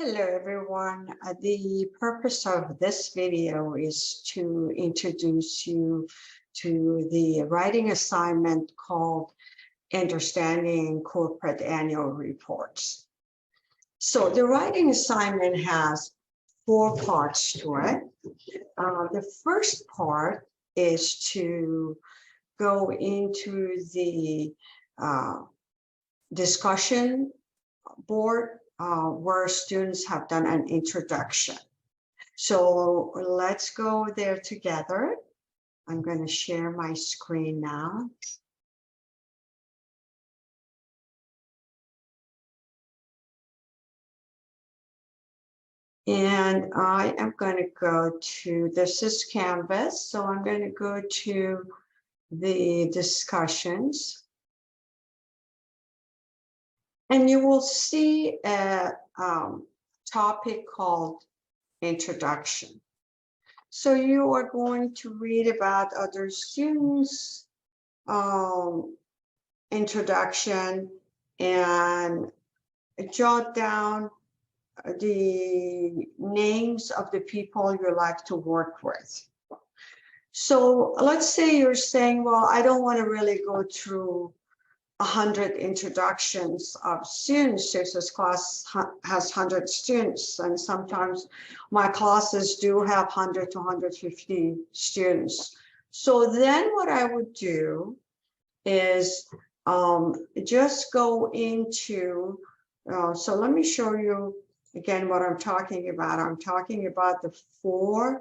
Hello, everyone. The purpose of this video is to introduce you to the writing assignment called Understanding Corporate Annual Reports. So the writing assignment has 4 parts to it. The first part is to go into the discussion board where students have done an introduction. So let's go there together. I'm going to share my screen now. And I am going to go to, this is Canvas, so I'm going to go to the discussions. And you will see a topic called introduction. So you are going to read about other students, introduction, and jot down the names of the people you like to work with. So let's say you're saying, well, I don't want to really go through 100 introductions of students. This class has 100 students, and sometimes my classes do have 100 to 150 students. So then what I would do is just go into, so let me show you again what I'm talking about. I'm talking about the 4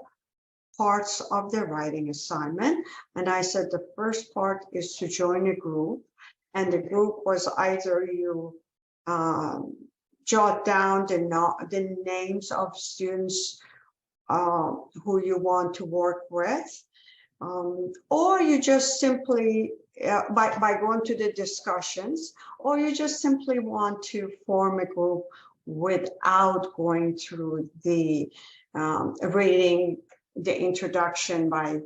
parts of the writing assignment. And I said the first part is to join a group. And the group was either you jot down the names of students who you want to work with, or you just simply, by going to the discussions, or you just simply want to form a group without going through the reading the introduction by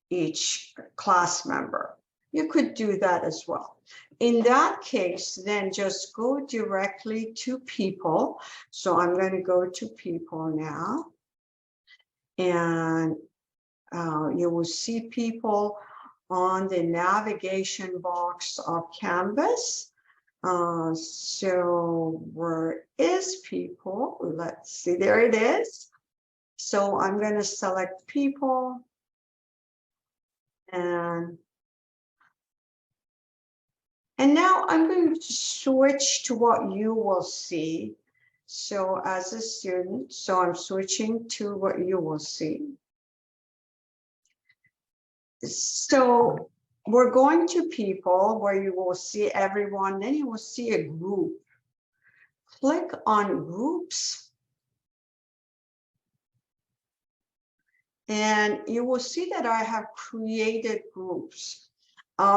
each class member. You could do that as well. In that case, then just go directly to people. So I'm going to go to people now. And you will see people on the navigation box of Canvas. So where is people? Let's see, there it is. So I'm going to select people. And now I'm going to switch to what you will see. So as a student, so I'm switching to what you will see. So we're going to people where you will see everyone, then you will see a group. Click on groups. And you will see that I have created groups.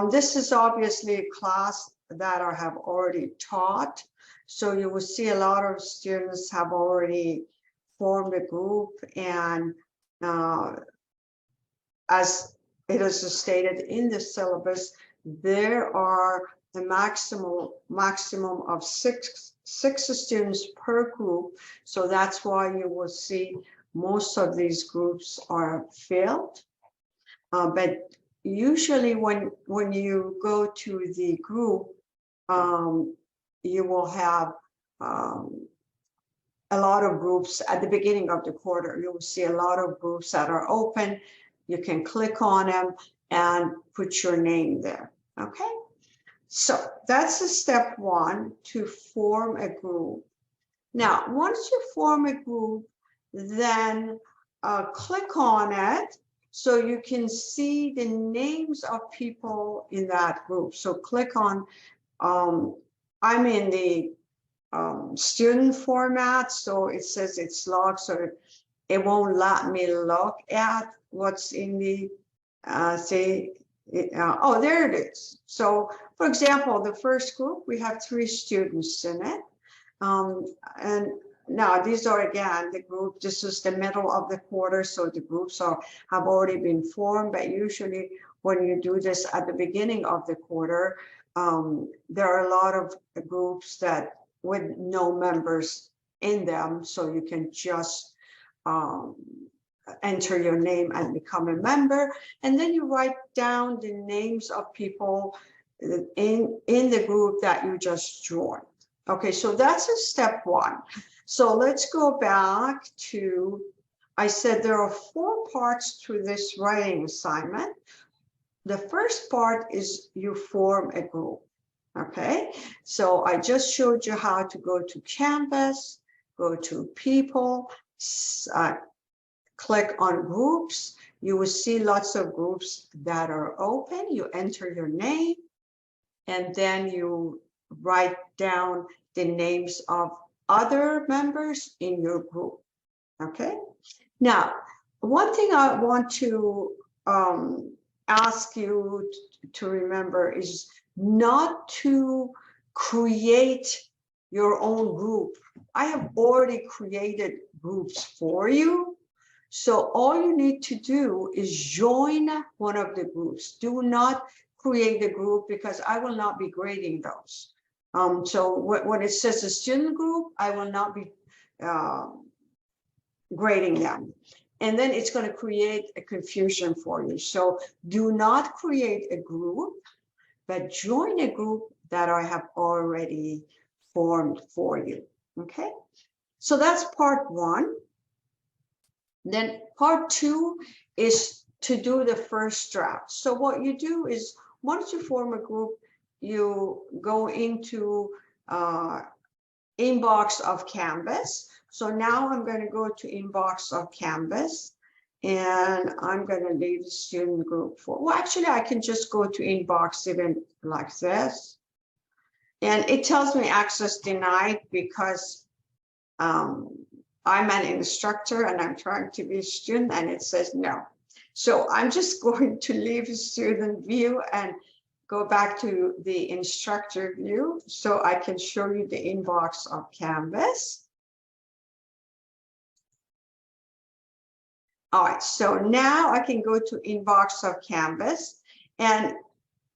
This is obviously a class that I have already taught. So you will see a lot of students have already formed a group, and as it is stated in the syllabus, there are a maximum of six students per group. So that's why you will see most of these groups are filled. But usually when you go to the group, you will have a lot of groups at the beginning of the quarter. You will see a lot of groups that are open. You can click on them and put your name there. Okay, so that's the step 1, to form a group. Now, once you form a group, then click on it so you can see the names of people in that group. So click on, I'm in the student format, so it says it's locked, so it won't let me look at what's in the, oh, there it is. So for example, the first group, we have 3 students in it. And now these are, again, the group, this is the middle of the quarter, so the groups have already been formed. But usually when you do this at the beginning of the quarter, there are a lot of groups that with no members in them, so you can just enter your name and become a member. And then you write down the names of people in the group that you just joined. Okay, so that's a step one. So let's go back to, I said there are 4 parts to this writing assignment. The first part is you form a group. Okay, so I just showed you how to go to Canvas, go to people, click on groups. You will see lots of groups that are open. You enter your name, and then you write down the names of other members in your group. Okay, now one thing I want to ask you to remember is not to create your own group. I have already created groups for you. So all you need to do is join one of the groups. Do not create a group, because I will not be grading those. So when it says a student group, I will not be grading them. And then it's going to create a confusion for you. So do not create a group, but join a group that I have already formed for you. Okay, so that's part 1. Then part 2 is to do the first draft. So what you do is, once you form a group, you go into inbox of Canvas. So now I'm going to go to inbox of Canvas, and I'm going to leave the student group for, well, actually I can just go to inbox even like this, and it tells me access denied because I'm an instructor and I'm trying to be a student, and it says no. So I'm just going to leave the student view and go back to the instructor view so I can show you the inbox of Canvas. All right, so now I can go to inbox of Canvas, and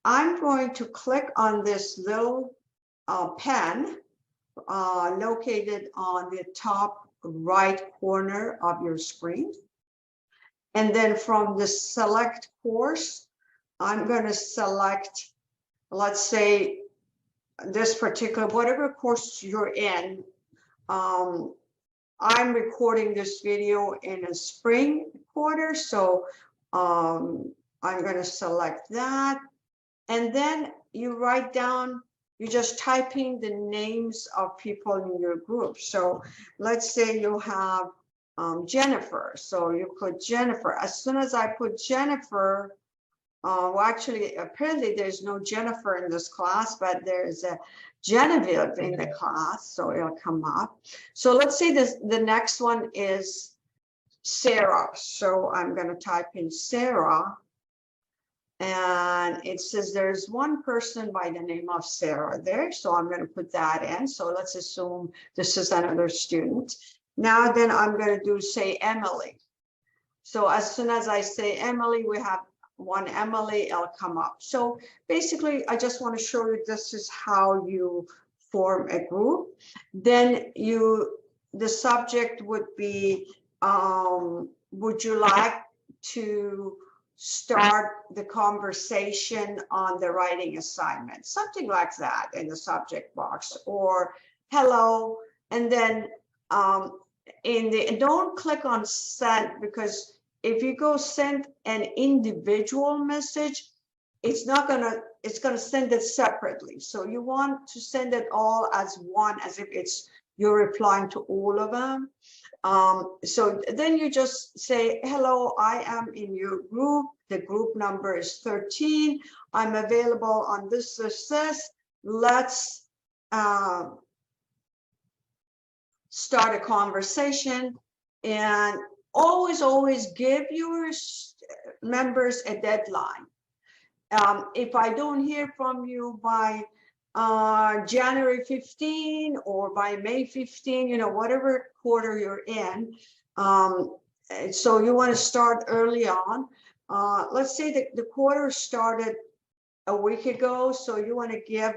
I'm going to click on this little pen located on the top right corner of your screen. And then from the select course, I'm going to select, let's say, this particular, whatever course you're in. I'm recording this video in a spring quarter, so I'm going to select that. And then you write down, you're just typing the names of people in your group. So let's say you have Jennifer. So you put Jennifer. As soon as I put Jennifer, well, actually, apparently there's no Jennifer in this class, but there's a Genevieve in the class, so it'll come up. So let's say the next one is Sarah. So I'm going to type in Sarah, and it says there's one person by the name of Sarah there. So I'm going to put that in. So let's assume this is another student. Now then I'm going to do, say, Emily. So as soon as I say Emily, we have one Emily, it'll come up. So basically, I just want to show you this is how you form a group. Then the subject would be, would you like to start the conversation on the writing assignment? Something like that in the subject box, or hello. And then don't click on send, because if you go send an individual message, it's going to send it separately. So you want to send it all as one, as if you're replying to all of them. So then you just say, hello, I am in your group. The group number is 13. I'm available on this. Let's start a conversation. And always give your members a deadline. If I don't hear from you by January 15 or by May 15, whatever quarter you're in. So you want to start early on. Let's say that the quarter started a week ago, so you want to give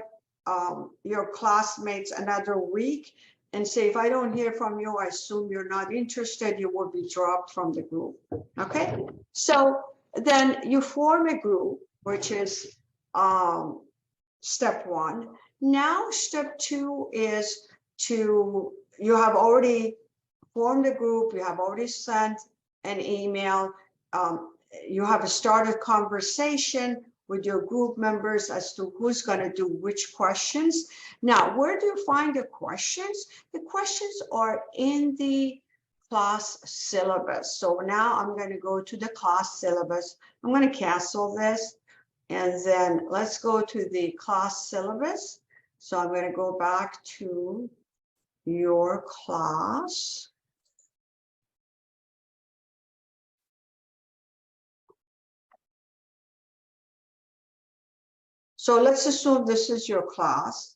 your classmates another week, and say, if I don't hear from you, I assume you're not interested, you will be dropped from the group. Okay, so then you form a group, which is step one. Now, step two is you have already formed a group, you have already sent an email, you have started conversation with your group members as to who's going to do which questions. Now, where do you find the questions? The questions are in the class syllabus. So now I'm going to go to the class syllabus. I'm going to cancel this. And then let's go to the class syllabus. So I'm going to go back to your class. So let's assume this is your class.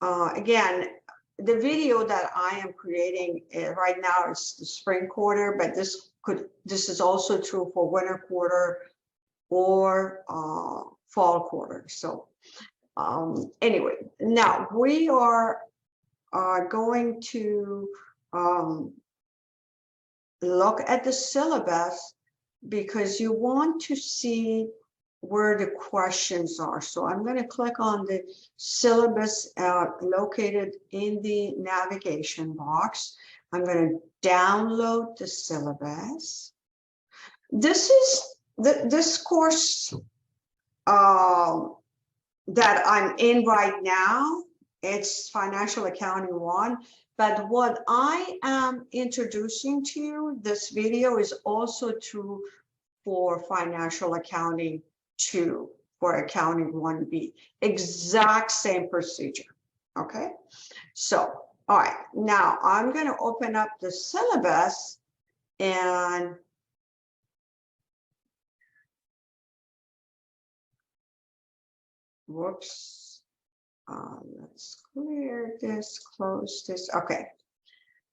Again, the video that I am creating right now is the spring quarter, but this is also true for winter quarter or fall quarter. So anyway, now we are going to look at the syllabus because you want to see where the questions are. So I'm going to click on the syllabus located in the navigation box. I'm going to download the syllabus. This is this course that I'm in right now. It's Financial Accounting 1. But what I am introducing to you, this video is also true for Financial Accounting 2, for Accounting 1B. Exact same procedure, okay? So, all right, now I'm gonna open up the syllabus and whoops, let's clear this, close this, okay.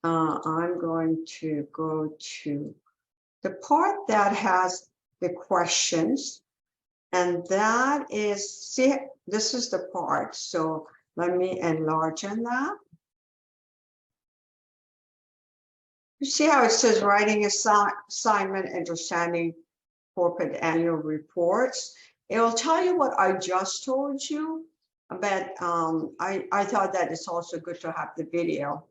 I'm going to go to the part that has the questions, and that is, see, this is the part. So let me enlarge on that. You see how it says writing assignment, understanding corporate annual reports. It will tell you what I just told you, but I thought that it's also good to have the video.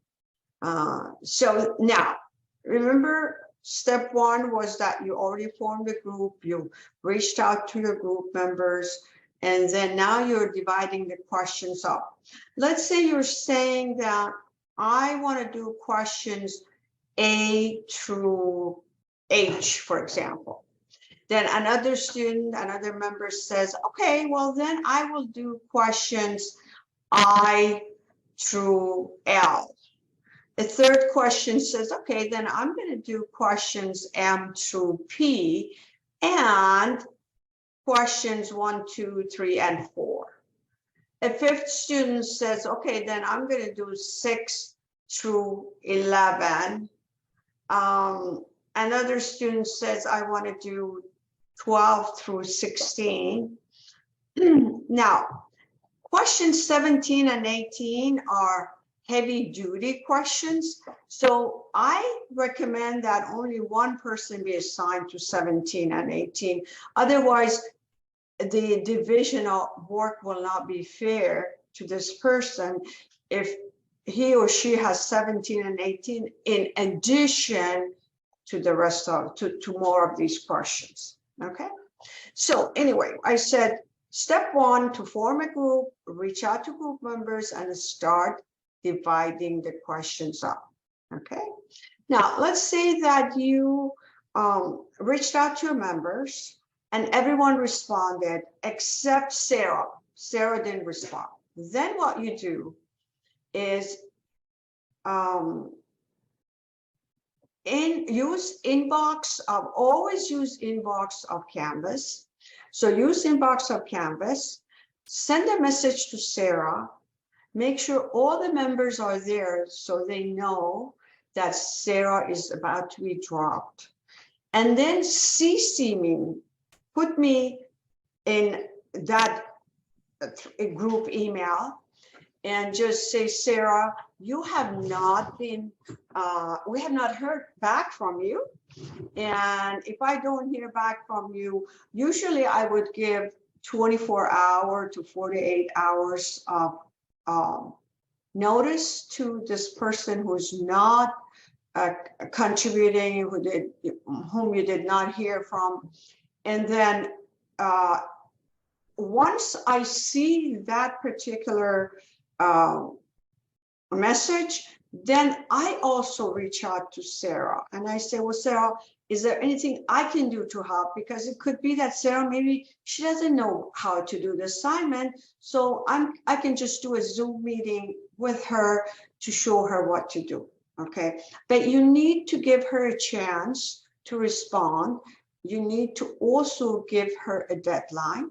So now, remember, step one was that you already formed a group, you reached out to your group members, and then now you're dividing the questions up. Let's say you're saying that I want to do questions A through H, for example. Then another student, another member says, okay, well, then I will do questions I through L. The third question says, okay, then I'm going to do questions M through P and questions 1, 2, 3, and 4. A fifth student says, okay, then I'm going to do 6 through 11. Another student says, I want to do 12 through 16. Now, questions 17 and 18 are heavy duty questions. So I recommend that only one person be assigned to 17 and 18. Otherwise, the division of work will not be fair to this person if he or she has 17 and 18 in addition to the rest of, to more of these questions, okay? So anyway, I said, step one, to form a group, reach out to group members and start dividing the questions up, okay? Now, let's say that you reached out to your members and everyone responded except Sarah. Sarah didn't respond. Then what you do is use inbox of, always use inbox of Canvas. So use inbox of Canvas, send a message to Sarah, make sure all the members are there so they know that Sarah is about to be dropped. And then CC me, put me in that group email, and just say, Sarah, you have not been, we have not heard back from you. And if I don't hear back from you, usually I would give 24 hour to 48 hours of notice to this person who's not contributing, whom you did not hear from. And then once I see that particular message, then I also reach out to Sarah and I say, well, Sarah, is there anything I can do to help? Because it could be that Sarah, maybe she doesn't know how to do the assignment. So I can just do a Zoom meeting with her to show her what to do. Okay. But you need to give her a chance to respond. You need to also give her a deadline.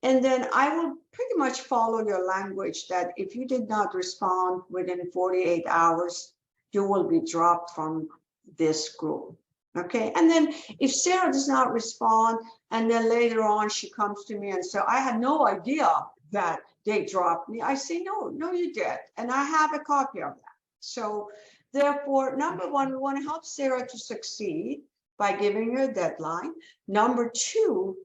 And then I will pretty much follow your language that if you did not respond within 48 hours, you will be dropped from this group. Okay. And then if Sarah does not respond, and then later on she comes to me and says, I had no idea that they dropped me. I say, no, you did. And I have a copy of that. So therefore, number one, we want to help Sarah to succeed by giving her a deadline. Number two,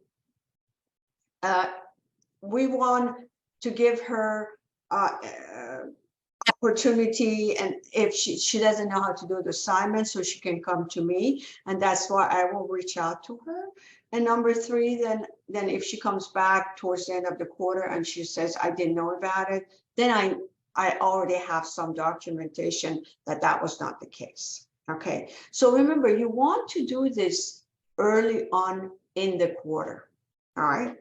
we want to give her opportunity, and if she doesn't know how to do the assignment, so she can come to me, and that's why I will reach out to her. And number three, then if she comes back towards the end of the quarter and she says, I didn't know about it, then I already have some documentation that was not the case. Okay, so remember, you want to do this early on in the quarter. All right.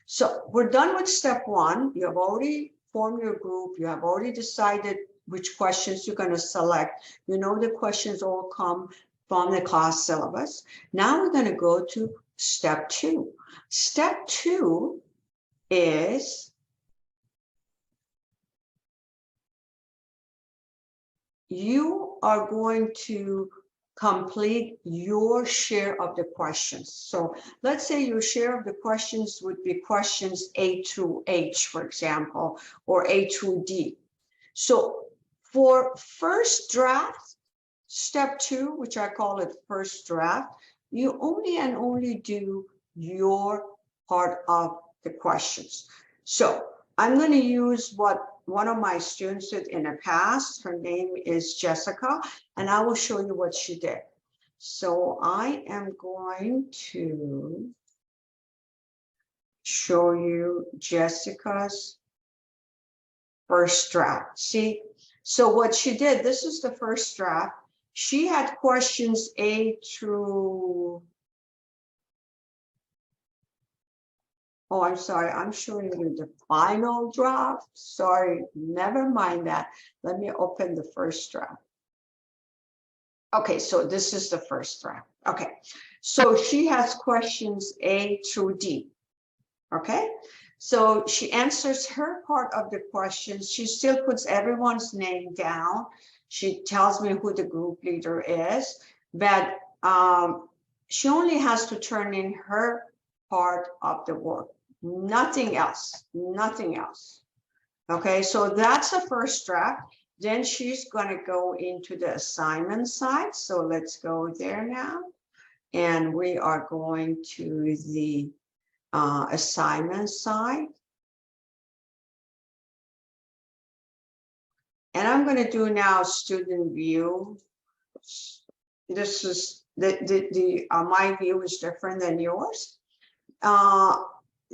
So we're done with step one. You have already formed your group. You have already decided which questions you're going to select. You know the questions all come from the class syllabus. Now we're going to go to step two. Step two is you are going to complete your share of the questions. So let's say your share of the questions would be questions A through H, for example, or A through D. So for first draft, step two, which I call it first draft, you only do your part of the questions. So I'm going to use what one of my students did in the past. Her name is Jessica, and I will show you what she did. So I am going to show you Jessica's first draft. See, so what she did, this is the first draft. She had questions A through, oh, I'm sorry, I'm showing you the final draft. Sorry, never mind that. Let me open the first draft. Okay, so this is the first draft. Okay, so she has questions A through D. Okay, so she answers her part of the questions. She still puts everyone's name down. She tells me who the group leader is, but she only has to turn in her part of the work. Nothing else, nothing else. Okay, so that's the first draft. Then she's going to go into the assignment side. So let's go there now. And we are going to the assignment side. And I'm going to do now student view. This is my view is different than yours.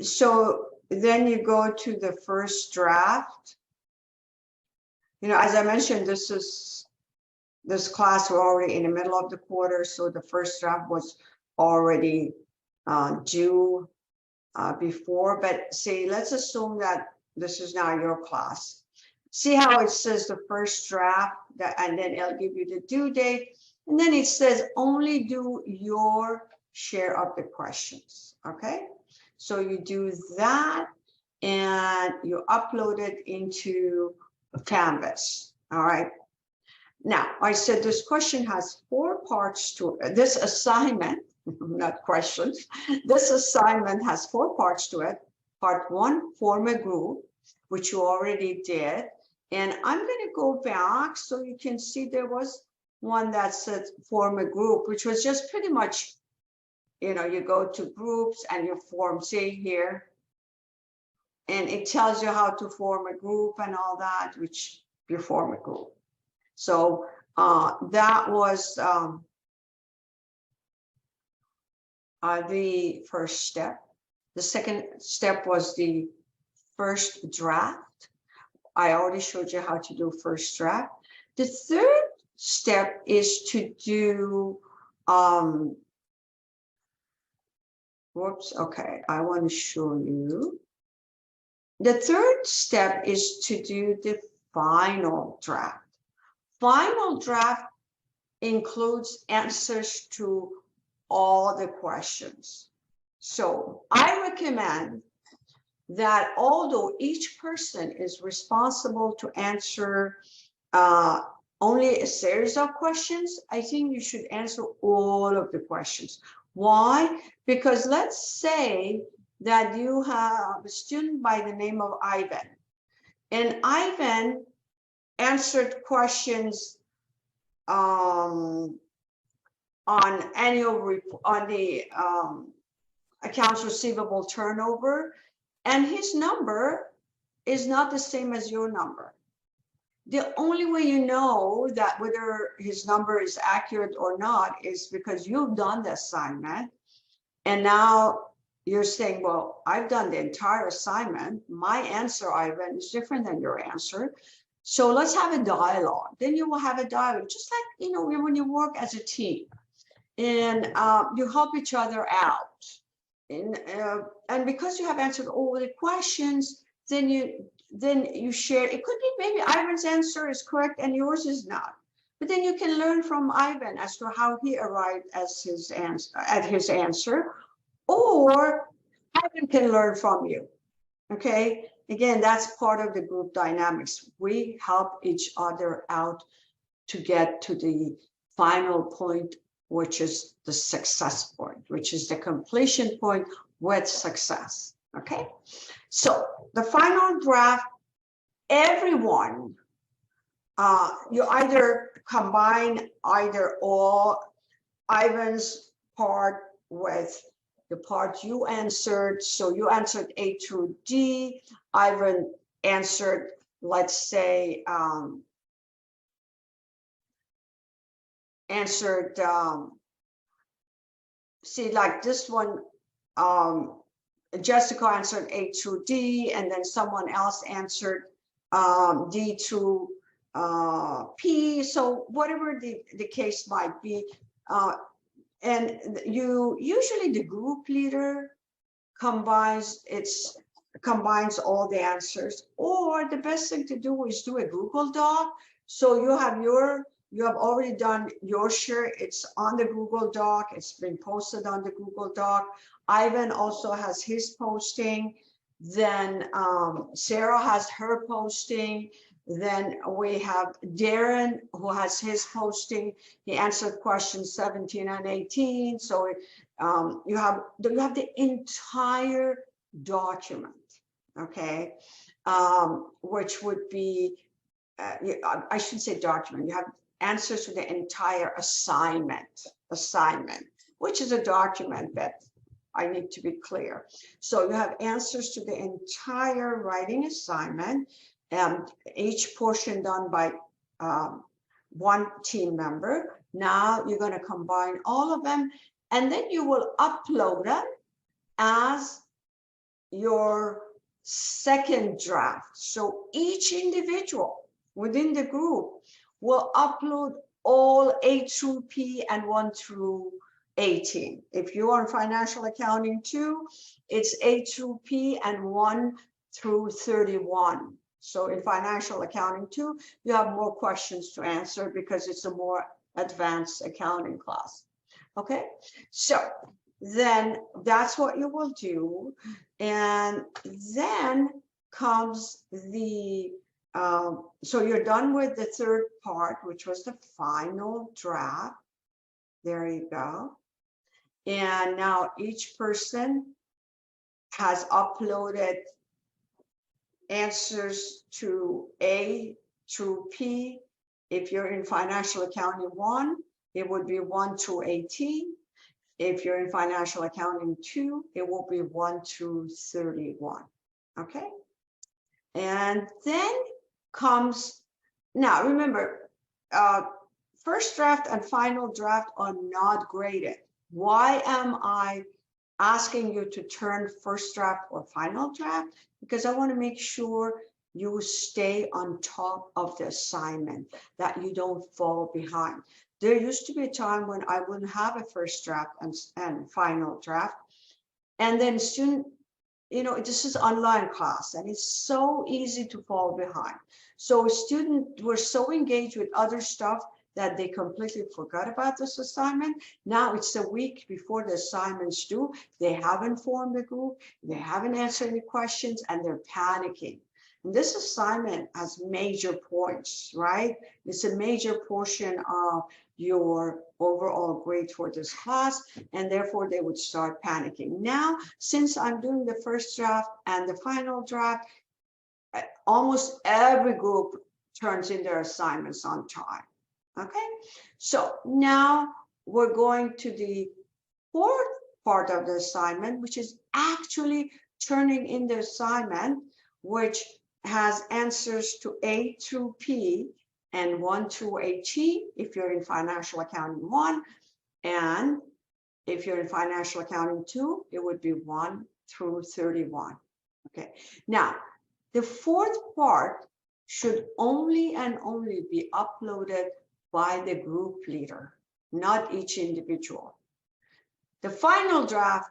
So then you go to the first draft. You know, as I mentioned, this class, we're already in the middle of the quarter, so the first draft was already due before. But see, let's assume that this is now your class. See how it says the first draft, and then it'll give you the due date, and then it says only do your share of the questions. Okay, so you do that, and you upload it into Canvas. All right. Now, I said this question has 4 parts to it. This assignment, not questions, this assignment has 4 parts to it. Part 1, form a group, which you already did. And I'm going to go back so you can see there was one that said form a group, which was just pretty much, you know, you go to groups and you form, see here, and it tells you how to form a group and all that, which you form a group. So that was the first step. The second step was the first draft. I already showed you how to do first draft. The third step is to do, whoops, okay, I want to show you. The third step is to do the final draft. Final draft includes answers to all the questions. So I recommend that although each person is responsible to answer only a series of questions, I think you should answer all of the questions. Why? Because let's say that you have a student by the name of Ivan, and Ivan answered questions on annual report, on the accounts receivable turnover, and his number is not the same as your number. The only way you know that whether his number is accurate or not is because you've done the assignment, and now you're saying, well, I've done the entire assignment. My answer, Ivan, is different than your answer. So let's have a dialogue. Then you will have a dialogue, just like, you know, when you work as a team and you help each other out. And because you have answered all the questions, then you share. It could be maybe Ivan's answer is correct and yours is not. But then you can learn from Ivan as to how he arrived as his answer, or Ivan can learn from you. Okay, again, that's part of the group dynamics. We help each other out to get to the final point, which is the success point, which is the completion point with success. Okay, so the final draft, everyone, you either combine either all Ivan's part with the part you answered. So you answered A through D. Ivan answered, let's say, see, like this one, Jessica answered A through D, and then someone else answered D through P. So whatever the case might be, and you usually the group leader combines all the answers, or the best thing to do is do a Google Doc. So you have already done your share. It's on the Google Doc. It's been posted on the Google Doc. Ivan also has his posting. Then Sarah has her posting. Then we have Darren, who has his posting. He answered questions 17 and 18. So you have the entire document, okay, which would be, I should say document. You have answers to the entire assignment, which is a document that I need to be clear. So you have answers to the entire writing assignment, and each portion done by one team member. Now you're going to combine all of them, and then you will upload them as your second draft. So each individual within the group will upload all A through P and 1 through 18. If you are in financial accounting 2, it's A through P and 1 through 31. So in financial accounting 2, you have more questions to answer because it's a more advanced accounting class. Okay, so then that's what you will do. And then comes the, so you're done with the third part, which was the final draft. There you go. And now each person has uploaded answers to A through P. If you're in financial accounting 1, it would be 1 through 18. If you're in financial accounting 2, it will be 1 through 31. Okay. And then comes, now remember, first draft and final draft are not graded. Why am I asking you to turn first draft or final draft? Because I want to make sure you stay on top of the assignment, that you don't fall behind. There used to be a time when I wouldn't have a first draft and final draft. And then student, this is online class and it's so easy to fall behind. So students were so engaged with other stuff that they completely forgot about this assignment. Now it's a week before the assignments due. They haven't formed a group, they haven't answered any questions, and they're panicking. And this assignment has major points, right? It's a major portion of your overall grade for this class, and therefore they would start panicking. Now, since I'm doing the first draft and the final draft, almost every group turns in their assignments on time. Okay, so now we're going to the fourth part of the assignment, which is actually turning in the assignment, which has answers to A through P and 1 through 18 if you're in financial accounting 1, and if you're in financial accounting 2, it would be 1 through 31. Okay, now the fourth part should only and only be uploaded by the group leader, not each individual. The final draft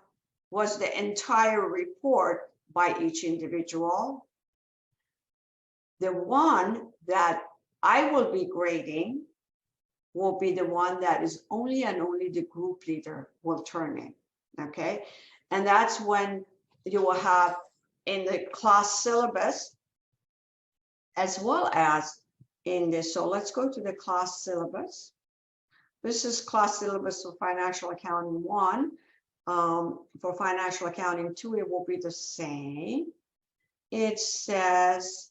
was the entire report by each individual. The one that I will be grading will be the one that is only and only the group leader will turn in, okay? And that's when you will have in the class syllabus, as well as in this. So let's go to the class syllabus. This is class syllabus for financial accounting 1. For financial accounting 2, it will be the same. It says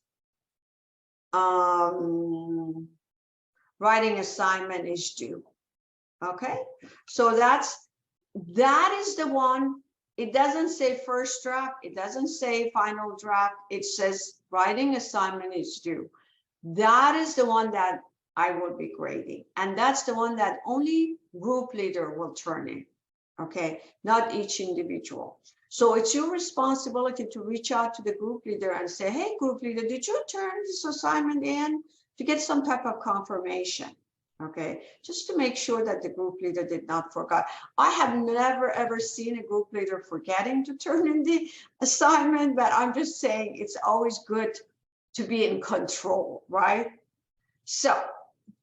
writing assignment is due. Okay, so that is the one. It doesn't say first draft, it doesn't say final draft, it says writing assignment is due. That is the one that I will be grading, and that's the one that only group leader will turn in, okay, not each individual. So it's your responsibility to reach out to the group leader and say, hey, group leader, did you turn this assignment in? To get some type of confirmation, okay, just to make sure that the group leader did not forget. I have never ever seen a group leader forgetting to turn in the assignment, but I'm just saying it's always good to be in control, right? So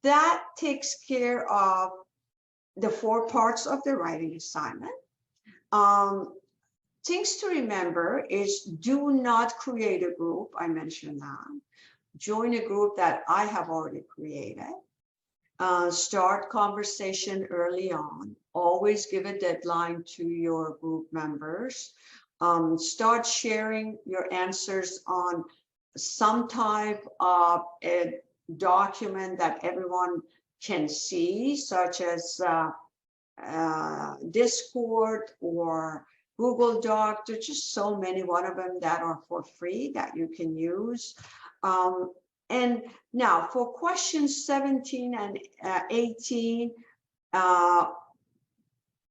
that takes care of the 4 parts of the writing assignment. Things to remember is do not create a group. I mentioned that. Join a group that I have already created. Start conversation early on. Always give a deadline to your group members. Start sharing your answers on some type of a document that everyone can see, such as Discord or Google Doc. There's just so many, one of them that are for free that you can use. And now for questions 17 and 18,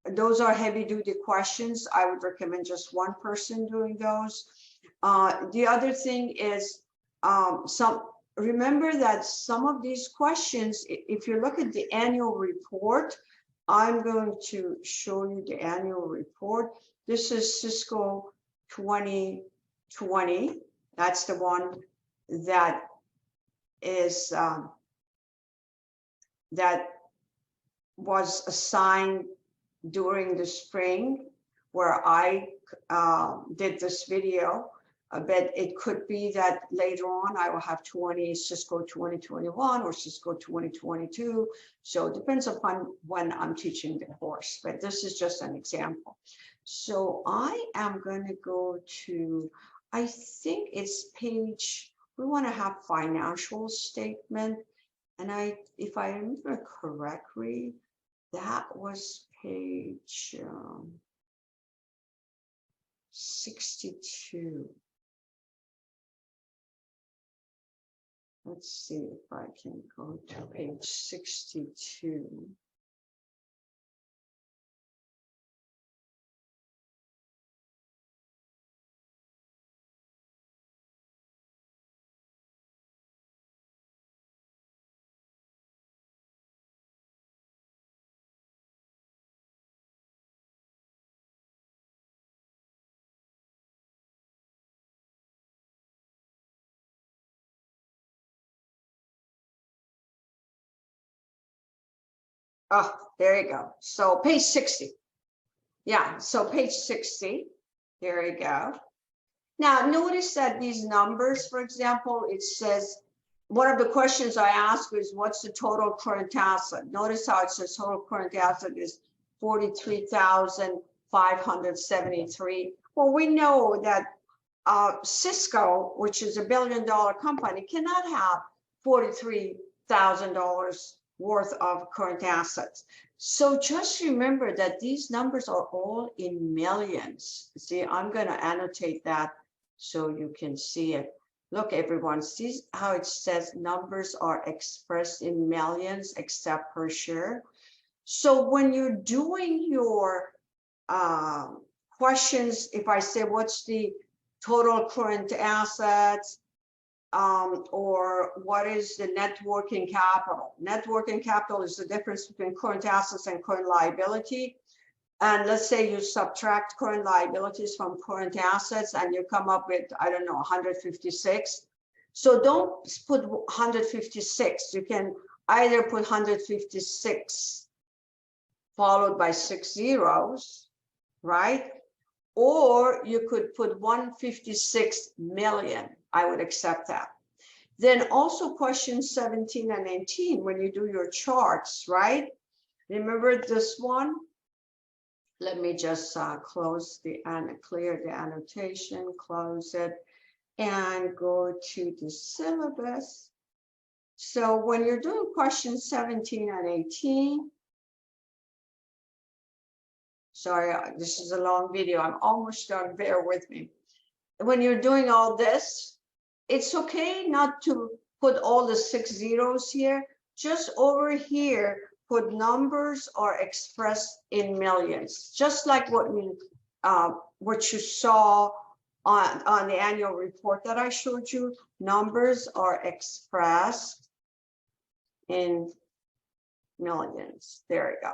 those are heavy duty questions. I would recommend just one person doing those. The other thing is remember that some of these questions, if you look at the annual report, I'm going to show you the annual report. This is Cisco 2020. That's the one that is that was assigned during the spring, where I did this video. But it could be that later on I will have Cisco 2021 or Cisco 2022. So it depends upon when I'm teaching the course, but this is just an example. So I am going to go to, I think it's page we want to have financial statement. And if I remember correctly, that was page 62. Let's see if I can go to page 62. Oh, there you go. So page 60. Yeah, so page 60. There you go. Now, notice that these numbers, for example, it says, one of the questions I ask is, what's the total current asset? Notice how it says total current asset is 43,573. Well, we know that Cisco, which is $1 billion company, cannot have $43,000 worth of current assets. So just remember that these numbers are all in millions. See, I'm going to annotate that so you can see it. Look, everyone, see how it says numbers are expressed in millions except per share. So when you're doing your questions, if I say, what's the total current assets, or what is the net working capital? Net working capital is the difference between current assets and current liability. And let's say you subtract current liabilities from current assets and you come up with, I don't know, 156. So don't put 156. You can either put 156 followed by 6 zeros, right? Or you could put 156 million. I would accept that. Then also questions 17 and 18, when you do your charts, right? Remember this one? Let me just close the and clear the annotation, close it, and go to the syllabus. So when you're doing questions 17 and 18, sorry, this is a long video. I'm almost done. Bear with me. When you're doing all this, it's okay not to put all the 6 zeros here. Just over here, put numbers are expressed in millions, just like what you saw on the annual report that I showed you. Numbers are expressed in millions. There you go.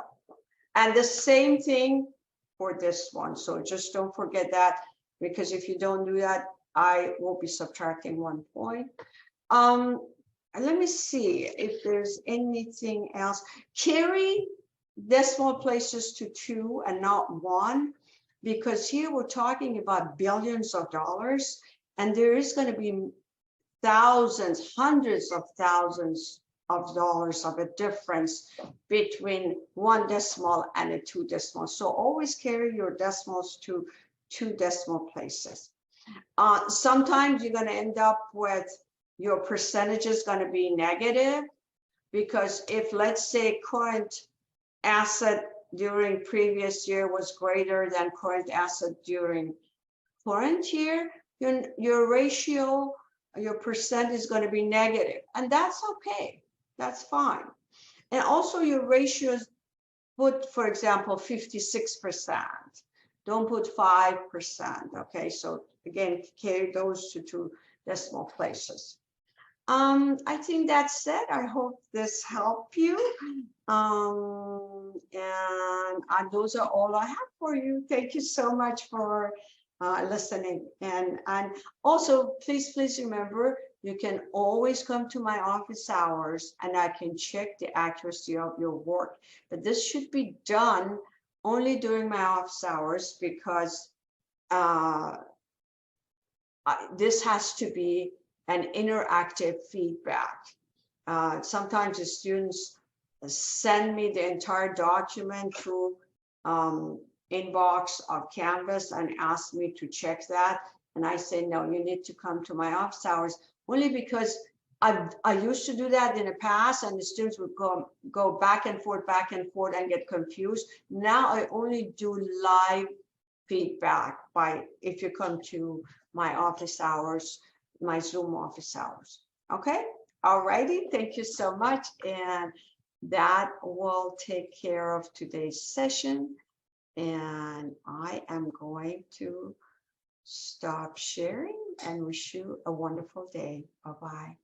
And the same thing for this one. So just don't forget that, because if you don't do that, I will be subtracting 1 point. Let me see if there's anything else. Carry decimal places to 2 and not 1, because here we're talking about billions of dollars, and there is going to be thousands, hundreds of thousands of dollars of a difference between 1 decimal and a 2 decimal. So always carry your decimals to 2 decimal places. Sometimes you're going to end up with your percentage is going to be negative, because if, let's say, current asset during previous year was greater than current asset during current year, your ratio, your percent is going to be negative, and that's okay. That's fine. And also your ratios, put, for example, 56%. Don't put 5%. Okay, so again, carry those to 2 decimal places. I think that's it. I hope this helped you. And those are all I have for you. Thank you so much for listening. And also, please remember, you can always come to my office hours and I can check the accuracy of your work. But this should be done only during my office hours, because this has to be an interactive feedback. Sometimes the students send me the entire document through inbox of Canvas and ask me to check that. And I say, no, you need to come to my office hours only because I used to do that in the past, and the students would go back and forth and get confused. Now I only do live feedback by if you come to my office hours, my Zoom office hours. Okay, all righty, thank you so much, and that will take care of today's session. And I am going to stop sharing and wish you a wonderful day. Bye-bye.